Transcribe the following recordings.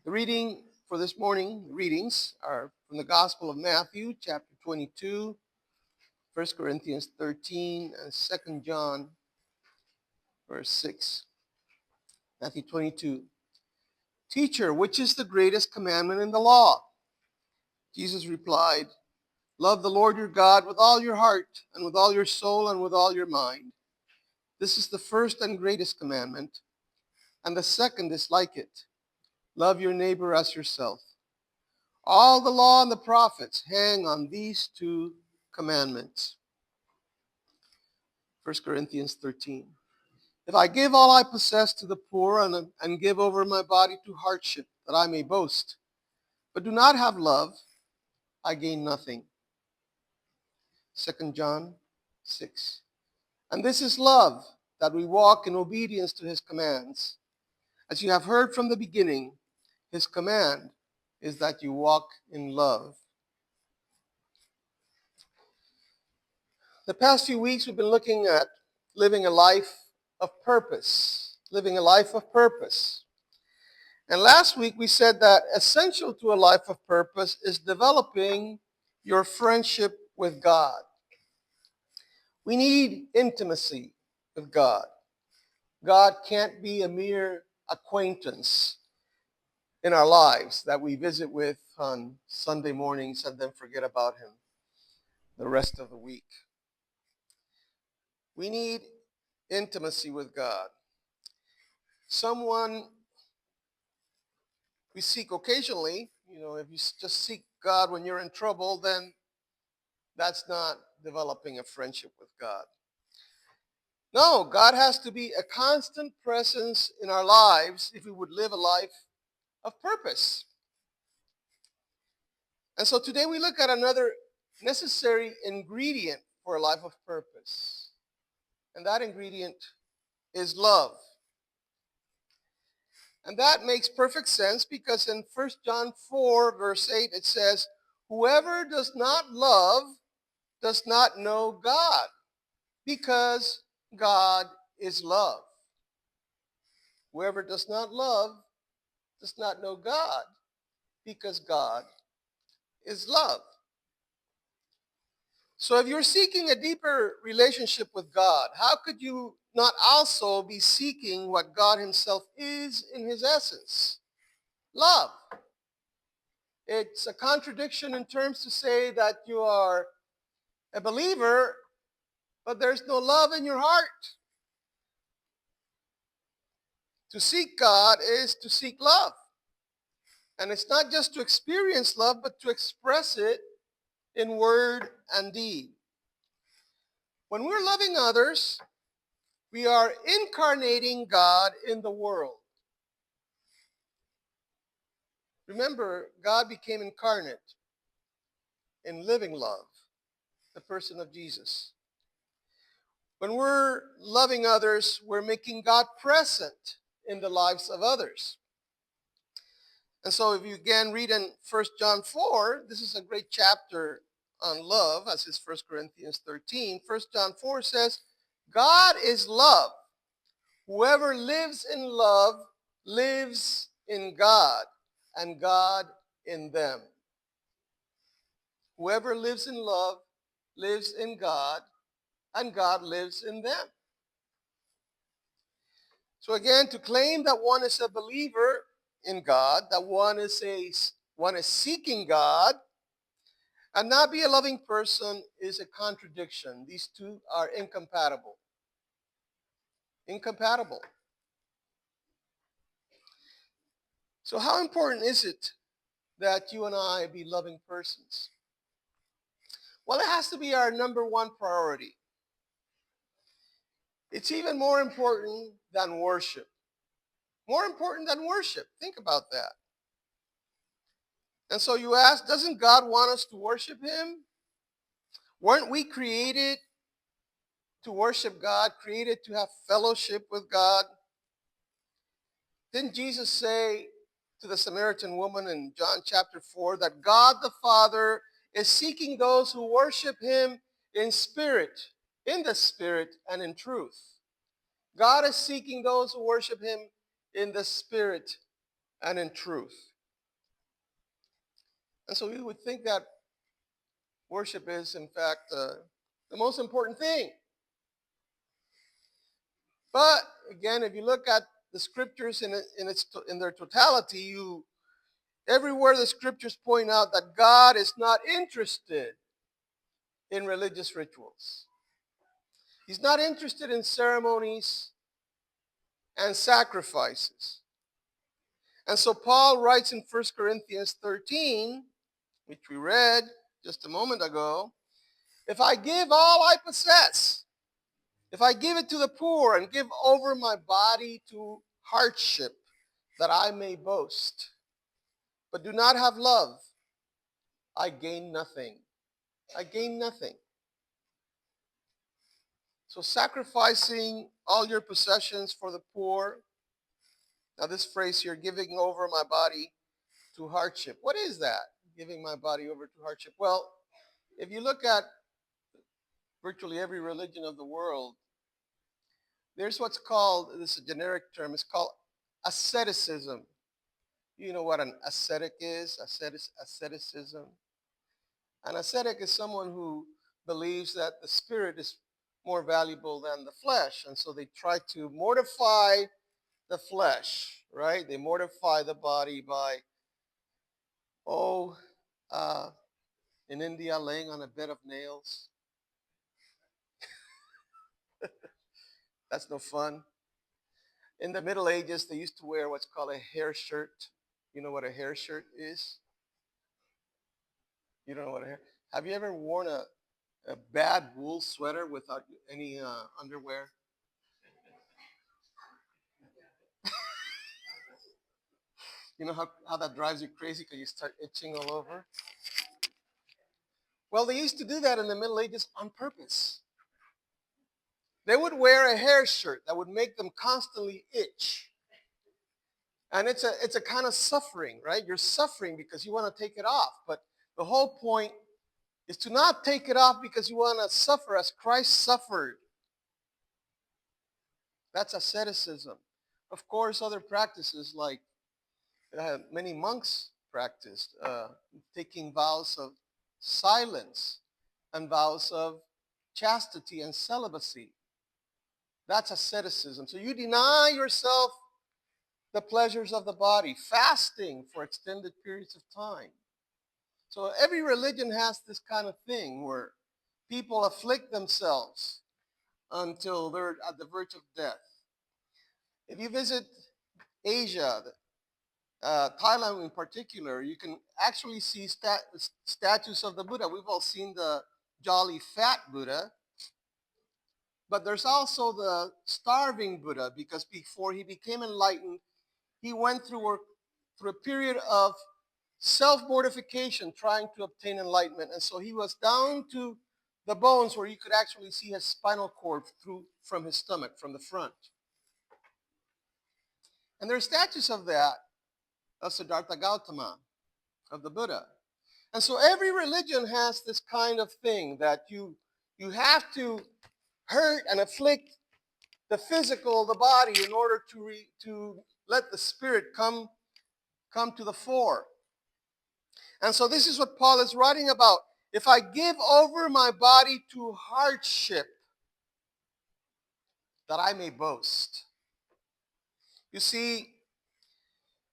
The reading for this morning, readings are from the Gospel of Matthew, chapter 22, 1 Corinthians 13, and 2 John, verse 6. Matthew 22. Teacher, which is the greatest commandment in the law? Jesus replied, Love the Lord your God with all your heart, and with all your soul, and with all your mind. This is the first and greatest commandment, and the second is like it. Love your neighbor as yourself. All the law and the prophets hang on these two commandments. 1 Corinthians 13. If I give all I possess to the poor and give over my body to hardship, that I may boast, but do not have love, I gain nothing. 2 John 6. And this is love, that we walk in obedience to his commands. As you have heard from the beginning, his command is that you walk in love. The past few weeks we've been looking at living a life of purpose. Living a life of purpose. And last week we said that essential to a life of purpose is developing your friendship with God. We need intimacy with God. God can't be a mere acquaintance in our lives that we visit with on Sunday mornings and then forget about him the rest of the week. We need intimacy with God. Someone we seek occasionally, if you just seek God when you're in trouble, then that's not developing a friendship with God. No, God has to be a constant presence in our lives if we would live a life of purpose. And so today we look at another necessary ingredient for a life of purpose. And that ingredient is love. And that makes perfect sense because in 1 John 4, verse 8, it says, whoever does not love does not know God, because God is love. Whoever does not love does not know God, because God is love. So if you're seeking a deeper relationship with God, how could you not also be seeking what God himself is in his essence? Love. It's a contradiction in terms to say that you are a believer, but there's no love in your heart. To seek God is to seek love. And it's not just to experience love, but to express it in word and deed. When we're loving others, we are incarnating God in the world. Remember, God became incarnate in living love, the person of Jesus. When we're loving others, we're making God present in the lives of others. And so if you again read in 1 John 4, this is a great chapter on love, as is 1 Corinthians 13. 1 John 4 says, God is love. Whoever lives in love lives in God, and God in them. Whoever lives in love lives in God, and God lives in them. So again, to claim that one is a believer in God, that one is seeking God, and not be a loving person is a contradiction. These two are incompatible. Incompatible. So how important is it that you and I be loving persons? Well, it has to be our number one priority. It's even more important than worship. More important than worship. Think about that. And so you ask, doesn't God want us to worship him? Weren't we created to worship God, created to have fellowship with God? Didn't Jesus say to the Samaritan woman in John chapter 4 that God the Father is seeking those who worship him in spirit, in the spirit and in truth? God is seeking those who worship him in the spirit and in truth. And so we would think that worship is, in fact, the most important thing. But again, if you look at the scriptures in their totality, everywhere the scriptures point out that God is not interested in religious rituals. He's not interested in ceremonies and sacrifices. And so Paul writes in 1 Corinthians 13, which we read just a moment ago, if I give all I possess, if I give it to the poor and give over my body to hardship, that I may boast, but do not have love, I gain nothing. I gain nothing. So sacrificing all your possessions for the poor. Now this phrase here, giving over my body to hardship. What is that? Giving my body over to hardship. Well, if you look at virtually every religion of the world, there's what's called, this is a generic term, it's called asceticism. You know what an ascetic is? Asceticism. An ascetic is someone who believes that the spirit is more valuable than the flesh. And so they try to mortify the flesh, right? They mortify the body by, in India, laying on a bed of nails. That's no fun. In the Middle Ages, they used to wear what's called a hair shirt. You know what a hair shirt is? You don't know what a hair? Have you ever worn a bad wool sweater without any underwear? You know how that drives you crazy because you start itching all over? Well, they used to do that in the Middle Ages on purpose. They would wear a hair shirt that would make them constantly itch. And it's a kind of suffering, right? You're suffering because you want to take it off. But the whole point is to not take it off because you want to suffer as Christ suffered. That's asceticism. Of course, other practices like many monks practiced, taking vows of silence and vows of chastity and celibacy. That's asceticism. So you deny yourself the pleasures of the body, fasting for extended periods of time. So every religion has this kind of thing where people afflict themselves until they're at the verge of death. If you visit Asia, Thailand in particular, you can actually see statues of the Buddha. We've all seen the jolly fat Buddha, but there's also the starving Buddha, because before he became enlightened, he went through a period of self-mortification trying to obtain enlightenment. And so he was down to the bones where you could actually see his spinal cord from his stomach, from the front. And there are statues of that, of Siddhartha Gautama, of the Buddha. And so every religion has this kind of thing that you have to hurt and afflict the physical, the body, in order to let the spirit come to the fore. And so this is what Paul is writing about. If I give over my body to hardship, that I may boast. You see,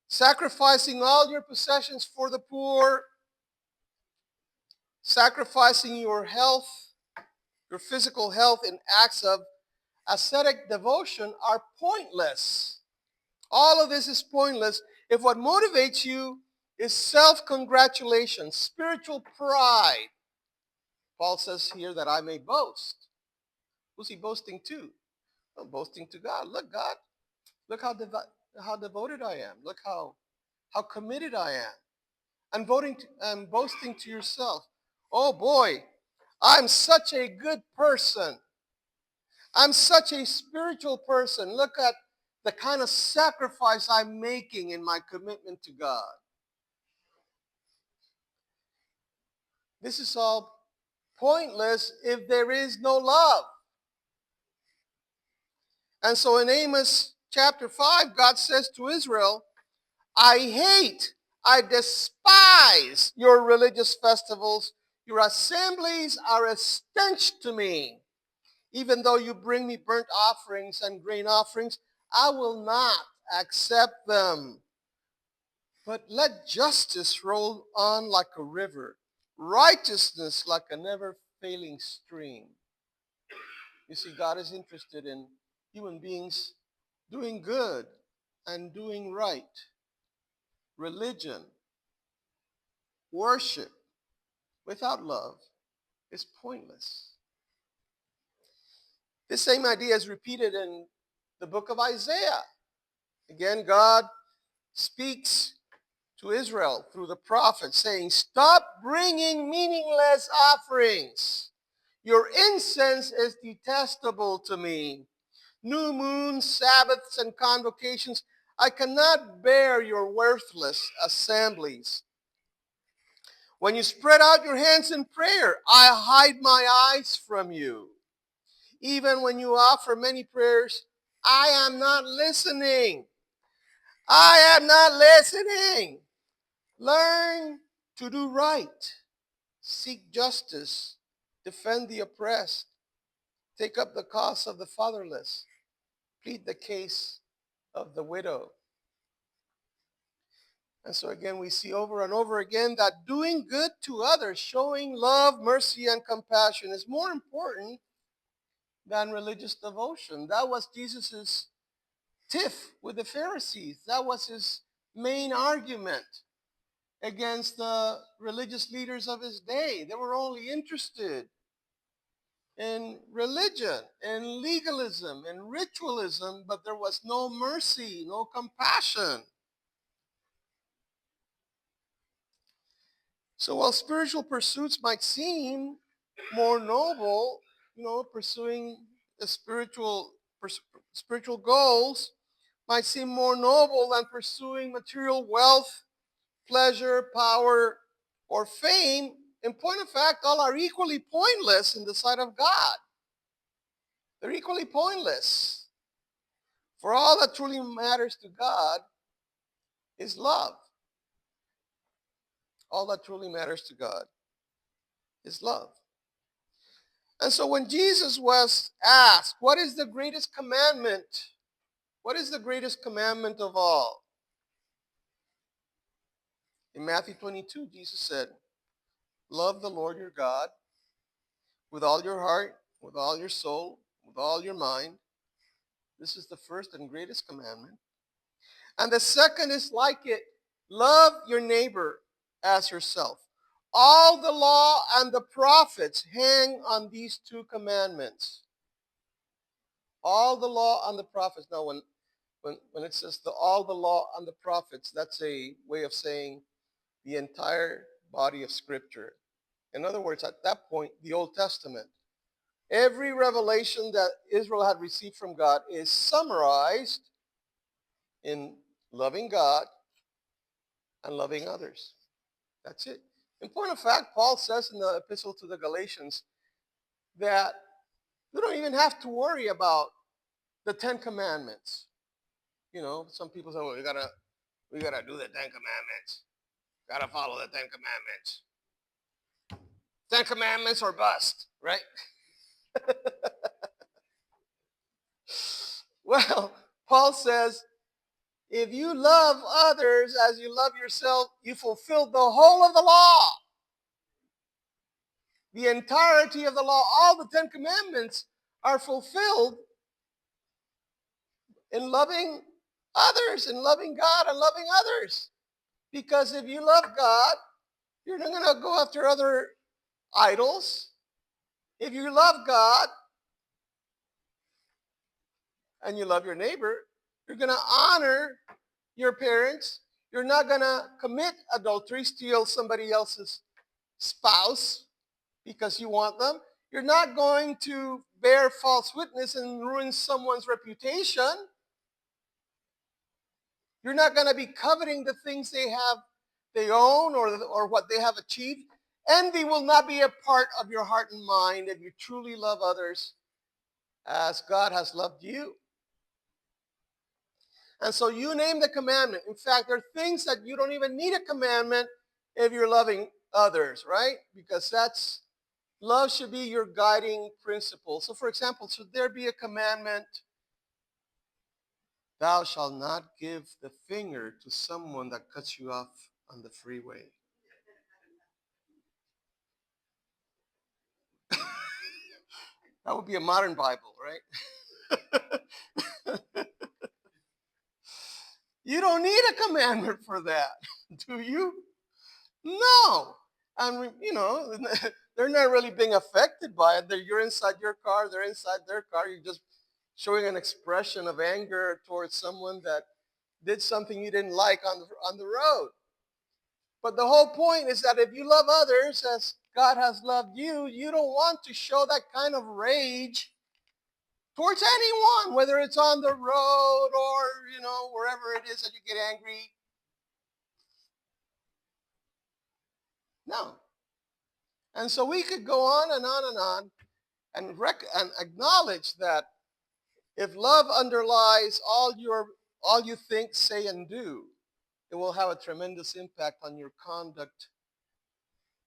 sacrificing all your possessions for the poor, sacrificing your health, your physical health in acts of ascetic devotion are pointless. All of this is pointless if what motivates you is self-congratulation, spiritual pride. Paul says here that I may boast. Who's he boasting to? Well, boasting to God. Look, God, look how devoted I am. Look how committed I am. And boasting to yourself. Oh boy, I'm such a good person. I'm such a spiritual person. Look at the kind of sacrifice I'm making in my commitment to God. This is all pointless if there is no love. And so in Amos chapter 5, God says to Israel, I I despise your religious festivals. Your assemblies are a stench to me. Even though you bring me burnt offerings and grain offerings, I will not accept them. But let justice roll on like a river, righteousness like a never failing stream. You see, God is interested in human beings doing good and doing right. Religion, worship without love is pointless. This same idea is repeated in the book of Isaiah. Again, God speaks to Israel through the prophet, saying, stop bringing meaningless offerings. Your incense is detestable to me. New moons, Sabbaths, and convocations, I cannot bear your worthless assemblies. When you spread out your hands in prayer, I hide my eyes from you. Even when you offer many prayers, I am not listening. I am not listening. Learn to do right. Seek justice. Defend the oppressed. Take up the cause of the fatherless. Plead the case of the widow. And so again, we see over and over again that doing good to others, showing love, mercy, and compassion is more important than religious devotion. That was Jesus's tiff with the Pharisees. That was his main argument against the religious leaders of his day. They were only interested in religion, in legalism, in ritualism, but there was no mercy, no compassion. So while spiritual pursuits might seem more noble, pursuing the spiritual goals might seem more noble than pursuing material wealth, pleasure, power, or fame. In point of fact, all are equally pointless in the sight of God. They're equally pointless. For all that truly matters to God is love. All that truly matters to God is love. And so when Jesus was asked, what is the greatest commandment? What is the greatest commandment of all? In Matthew 22, Jesus said, love the Lord your God with all your heart, with all your soul, with all your mind. This is the first and greatest commandment. And the second is like it. Love your neighbor as yourself. All the law and the prophets hang on these two commandments. All the law and the prophets. Now, when it says all the law and the prophets, that's a way of saying the entire body of Scripture. In other words, at that point, the Old Testament. Every revelation that Israel had received from God is summarized in loving God and loving others. That's it. In point of fact, Paul says in the epistle to the Galatians that you don't even have to worry about the 10 Commandments. Some people say, well, we gotta do the 10 Commandments. Gotta follow the 10 Commandments. 10 Commandments or bust, right? Well, Paul says, if you love others as you love yourself, you fulfilled the whole of the law. The entirety of the law, all the 10 Commandments are fulfilled in loving others, in loving God and loving others. Because if you love God, you're not going to go after other idols. If you love God and you love your neighbor, you're going to honor your parents. You're not going to commit adultery, steal somebody else's spouse because you want them. You're not going to bear false witness and ruin someone's reputation. You're not going to be coveting the things they own or what they have achieved. Envy will not be a part of your heart and mind if you truly love others as God has loved you. And so you name the commandment. In fact, there are things that you don't even need a commandment if you're loving others, right? Because love should be your guiding principle. So, for example, should there be a commandment, thou shalt not give the finger to someone that cuts you off on the freeway? That would be a modern Bible, right? You don't need a commandment for that, do you? No. And, they're not really being affected by it. You're inside your car, they're inside their car. You're just showing an expression of anger towards someone that did something you didn't like on the road. But the whole point is that if you love others as God has loved you, you don't want to show that kind of rage towards anyone, whether it's on the road or, wherever it is that you get angry. No. And so we could go on and on and on and acknowledge that if love underlies all you think, say, and do, it will have a tremendous impact on your conduct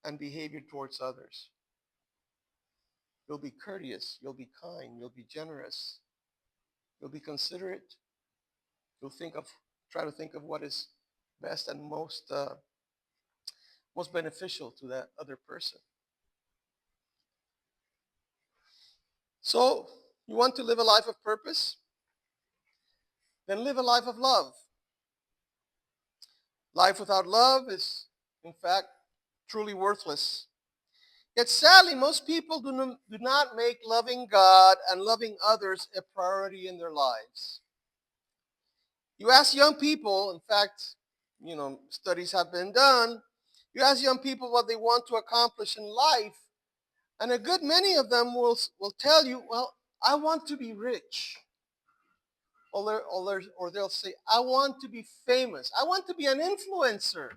and behavior towards others. You'll be courteous, you'll be kind, you'll be generous, you'll be considerate. You'll try to think of what is best and most beneficial to that other person. So, you want to live a life of purpose? Then live a life of love. Life without love is, in fact, truly worthless. Yet sadly, most people do not make loving God and loving others a priority in their lives. You ask young people, in fact, studies have been done, you ask young people what they want to accomplish in life, and a good many of them will tell you, well, I want to be rich. Or they'll say, I want to be famous. I want to be an influencer.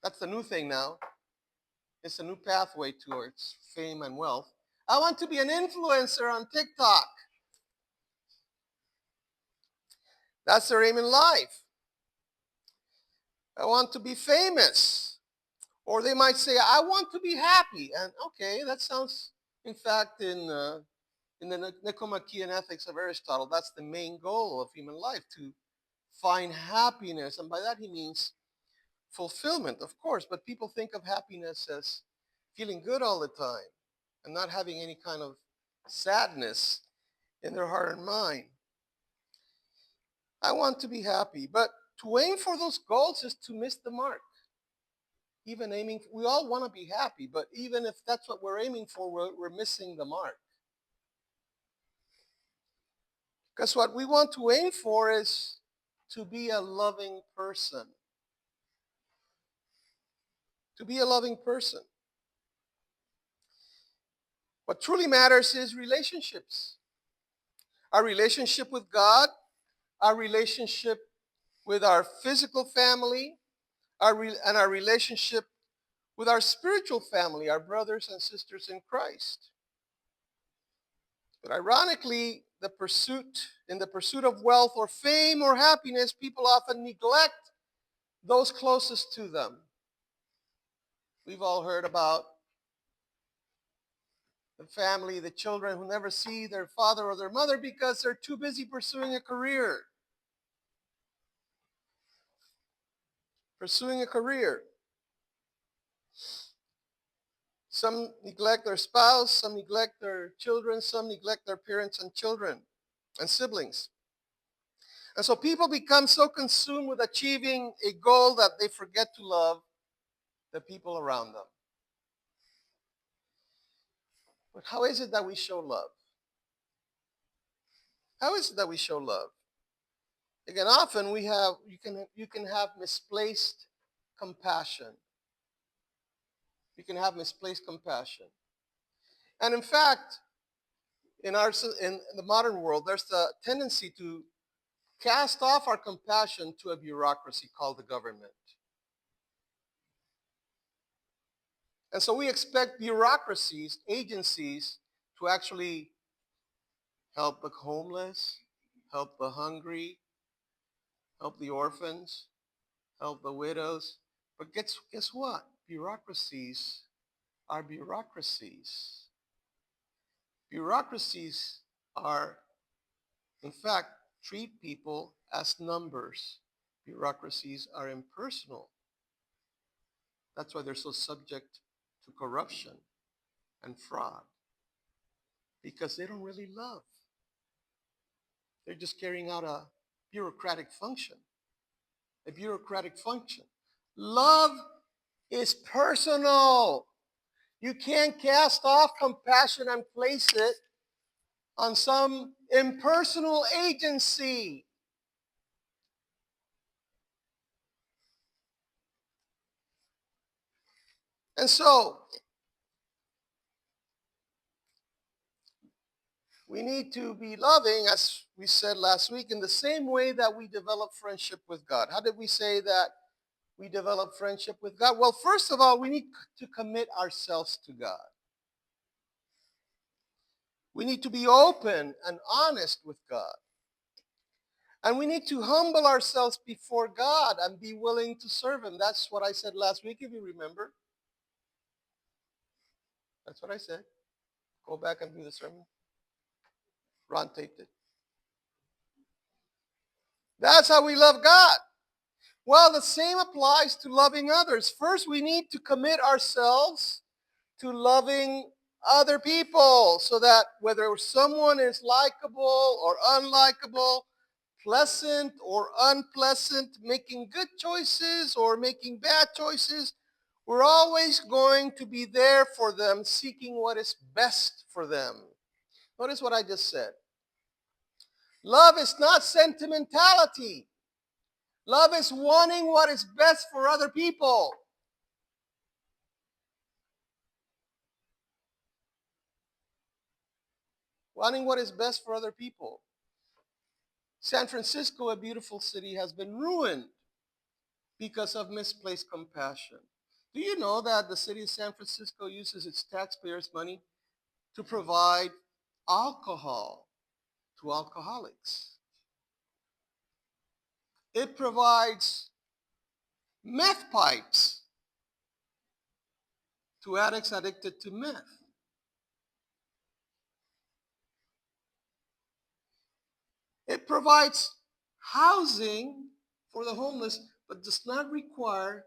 That's the new thing now. It's a new pathway towards fame and wealth. I want to be an influencer on TikTok. That's their aim in life. I want to be famous. Or they might say, I want to be happy. And okay, that sounds, in fact, in the Nicomachean Ethics of Aristotle, that's the main goal of human life, to find happiness. And by that he means fulfillment, of course. But people think of happiness as feeling good all the time and not having any kind of sadness in their heart and mind. I want to be happy, but to aim for those goals is to miss the mark. Even aiming, we all want to be happy, but even if that's what we're aiming for, we're missing the mark. Because what we want to aim for is to be a loving person. To be a loving person. What truly matters is relationships. Our relationship with God, our relationship with our physical family, and our relationship with our spiritual family, our brothers and sisters in Christ. But ironically, in the pursuit of wealth or fame or happiness, people often neglect those closest to them. We've all heard about the family, the children who never see their father or their mother because they're too busy pursuing a career. Pursuing a career. Some neglect their spouse, some neglect their children, some neglect their parents and children and siblings. And so people become so consumed with achieving a goal that they forget to love the people around them. But how is it that we show love? How is it that we show love? Again, often you can have misplaced compassion. You can have misplaced compassion. And in fact, in the modern world, there's the tendency to cast off our compassion to a bureaucracy called the government. And so we expect bureaucracies, agencies, to actually help the homeless, help the hungry, help the orphans, help the widows. But guess what? Bureaucracies are bureaucracies. Bureaucracies are, in fact, treat people as numbers. Bureaucracies are impersonal. That's why they're so subject to corruption and fraud, because they don't really love. They're just carrying out a bureaucratic function. A bureaucratic function. Love is personal. You can't cast off compassion and place it on some impersonal agency. And so, we need to be loving, as we said last week, in the same way that we develop friendship with God. How did we say that we develop friendship with God? Well, first of all, we need to commit ourselves to God. We need to be open and honest with God. And we need to humble ourselves before God and be willing to serve Him. That's what I said last week, if you remember. That's what I said. Go back and do the sermon. Ron taped it. That's how we love God. Well, the same applies to loving others. First, we need to commit ourselves to loving other people so that whether someone is likable or unlikable, pleasant or unpleasant, making good choices or making bad choices, we're always going to be there for them, seeking what is best for them. Notice what I just said. Love is not sentimentality. Love is wanting what is best for other people. Wanting what is best for other people. San Francisco, a beautiful city, has been ruined because of misplaced compassion. Do you know that the city of San Francisco uses its taxpayers' money to provide alcohol to alcoholics? It provides meth pipes to addicts addicted to meth. It provides housing for the homeless, but does not require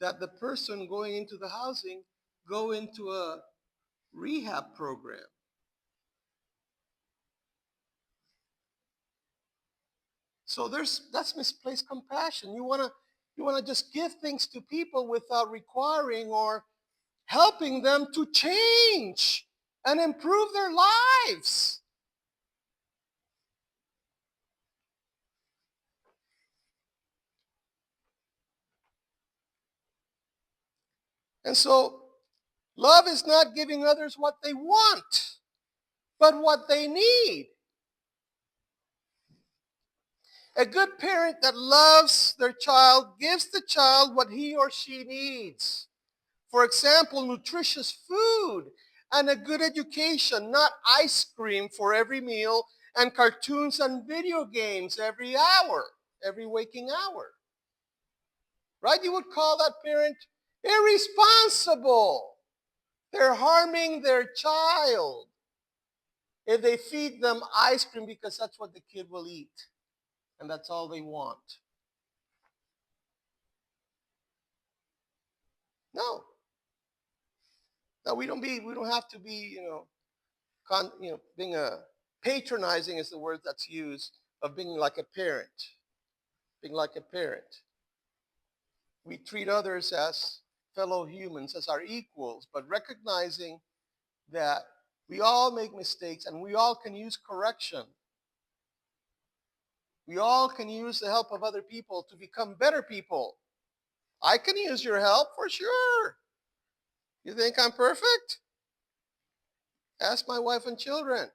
that the person going into the housing go into a rehab program. So that's misplaced compassion. You want to just give things to people without requiring or helping them to change and improve their lives. And so love is not giving others what they want, but what they need. A good parent that loves their child gives the child what he or she needs. For example, nutritious food and a good education, not ice cream for every meal and cartoons and video games every hour, every waking hour. Right? You would call that parent irresponsible. They're harming their child if they feed them ice cream because that's what the kid will eat and that's all they want. No. No, we don't have to be, being a patronizing is the word that's used of being like a parent. Being like a parent. We treat others as fellow humans, as our equals, but recognizing that we all make mistakes and we all can use correction. We all can use the help of other people to become better people. I can use your help for sure. You think I'm perfect? Ask my wife and children.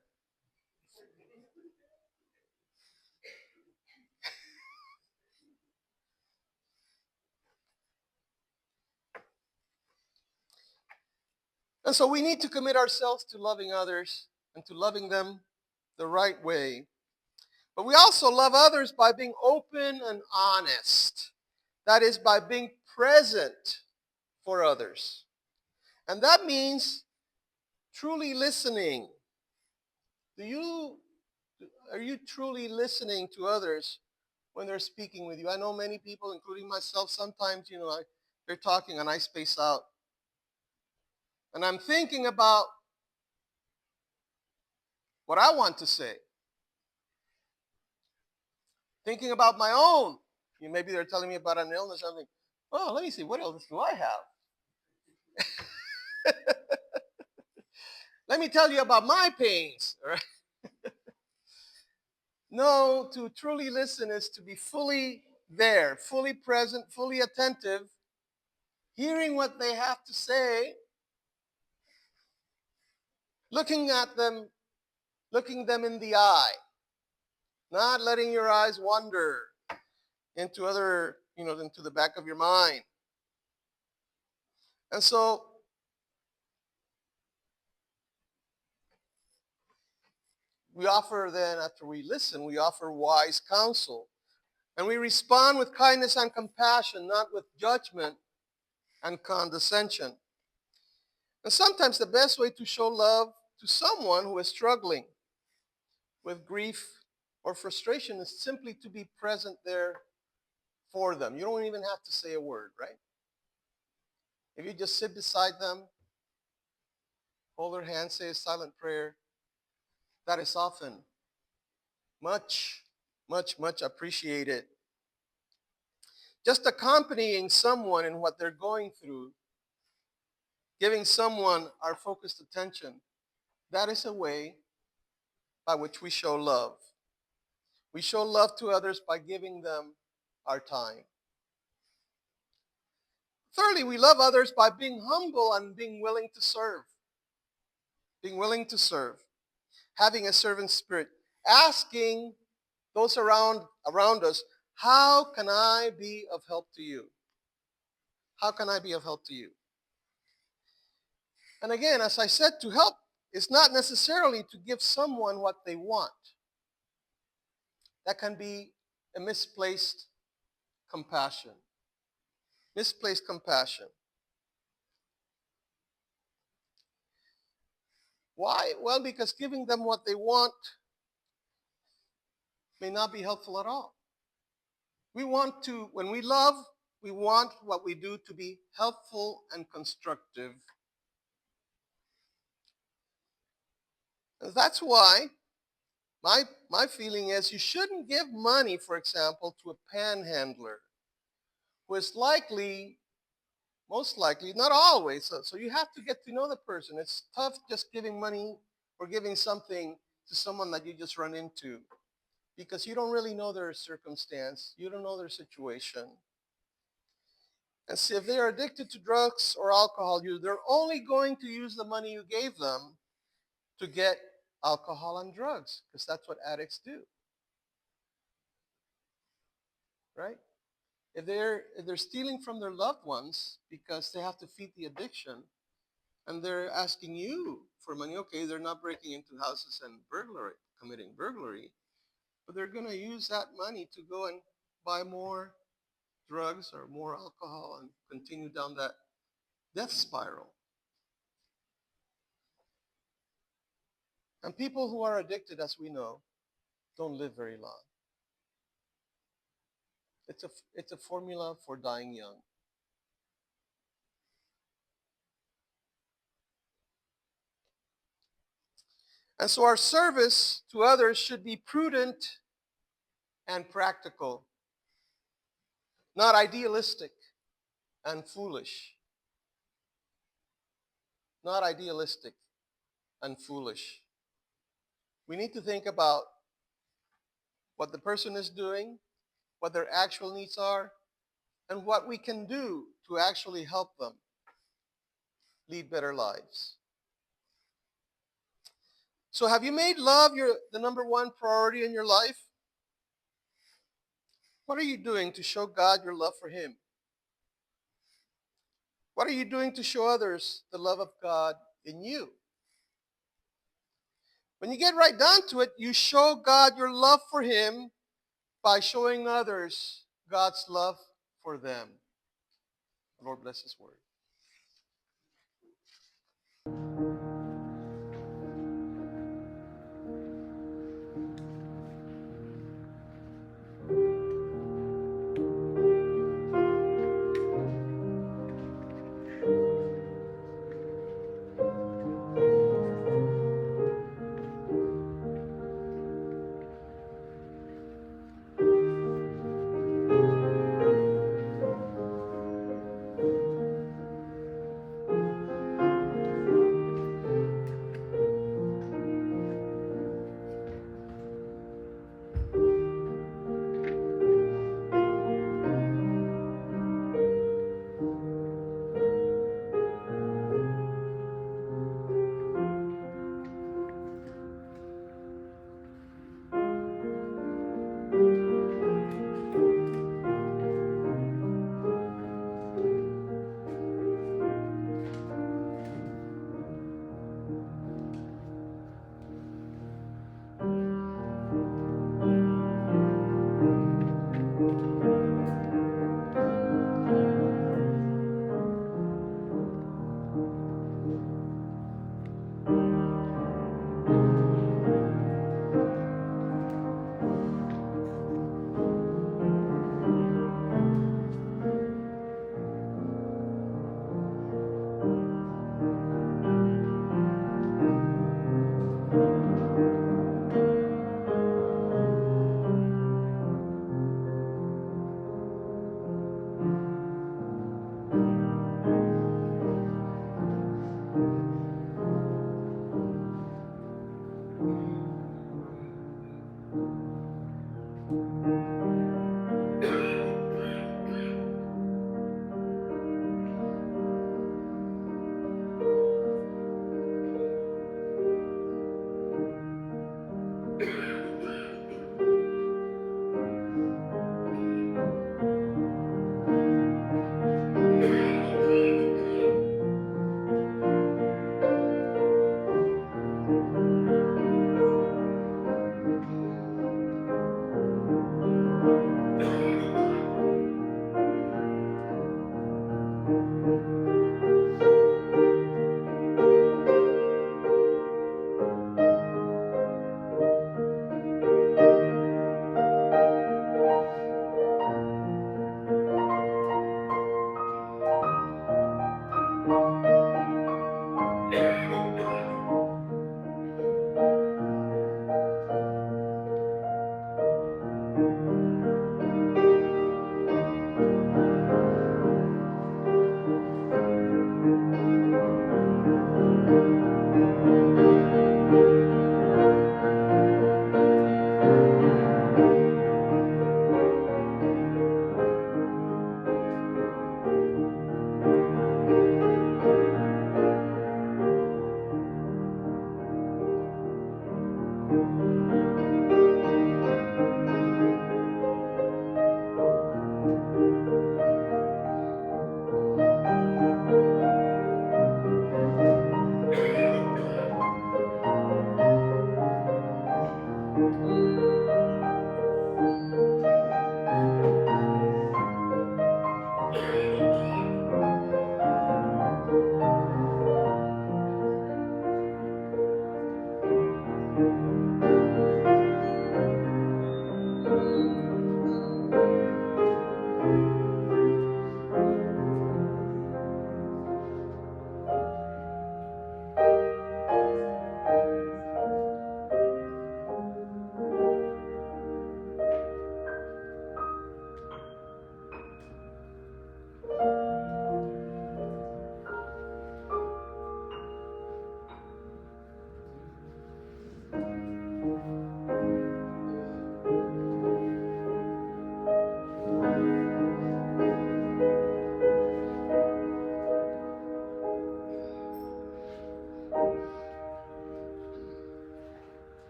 And so we need to commit ourselves to loving others and to loving them the right way. But we also love others by being open and honest. That is, by being present for others. And that means truly listening. Do you Are you truly listening to others when they're speaking with you? I know many people, including myself, sometimes, they're talking and I space out. And I'm thinking about what I want to say, thinking about my own. Maybe they're telling me about an illness, something. Oh, let me see, what illness do I have? Let me tell you about my pains. All right? No, to truly listen is to be fully there, fully present, fully attentive, hearing what they have to say, looking at them, looking them in the eye, not letting your eyes wander into into the back of your mind. And so we offer then, after we listen, we offer wise counsel. And we respond with kindness and compassion, not with judgment and condescension. And sometimes the best way to show love to someone who is struggling with grief or frustration is simply to be present there for them. You don't even have to say a word, right? If you just sit beside them, hold their hand, say a silent prayer, that is often much, much, much appreciated. Just accompanying someone in what they're going through, giving someone our focused attention, that is a way by which we show love. We show love to others by giving them our time. Thirdly, we love others by being humble and being willing to serve. Being willing to serve. Having a servant spirit. Asking those around us, how can I be of help to you? How can I be of help to you? And again, as I said, to help is not necessarily to give someone what they want. That can be a misplaced compassion. Misplaced compassion. Why? Well, because giving them what they want may not be helpful at all. When we love, we want what we do to be helpful and constructive. And that's why my feeling is you shouldn't give money, for example, to a panhandler who is most likely, not always, so you have to get to know the person. It's tough just giving money or giving something to someone that you just run into because you don't really know their circumstance. You don't know their situation. And see, if they are addicted to drugs or alcohol, they're only going to use the money you gave them to get alcohol and drugs because that's what addicts do. Right? If they're stealing from their loved ones because they have to feed the addiction and they're asking you for money, okay, they're not breaking into houses and committing burglary, but they're going to use that money to go and buy more drugs or more alcohol and continue down that death spiral. And people who are addicted, as we know, don't live very long. It's a formula for dying young. And so our service to others should be prudent and practical, not idealistic and foolish. Not idealistic and foolish. We need to think about what the person is doing, what their actual needs are, and what we can do to actually help them lead better lives. So have you made love the number one priority in your life? What are you doing to show God your love for him? What are you doing to show others the love of God in you? When you get right down to it, you show God your love for him by showing others God's love for them. The Lord bless his word.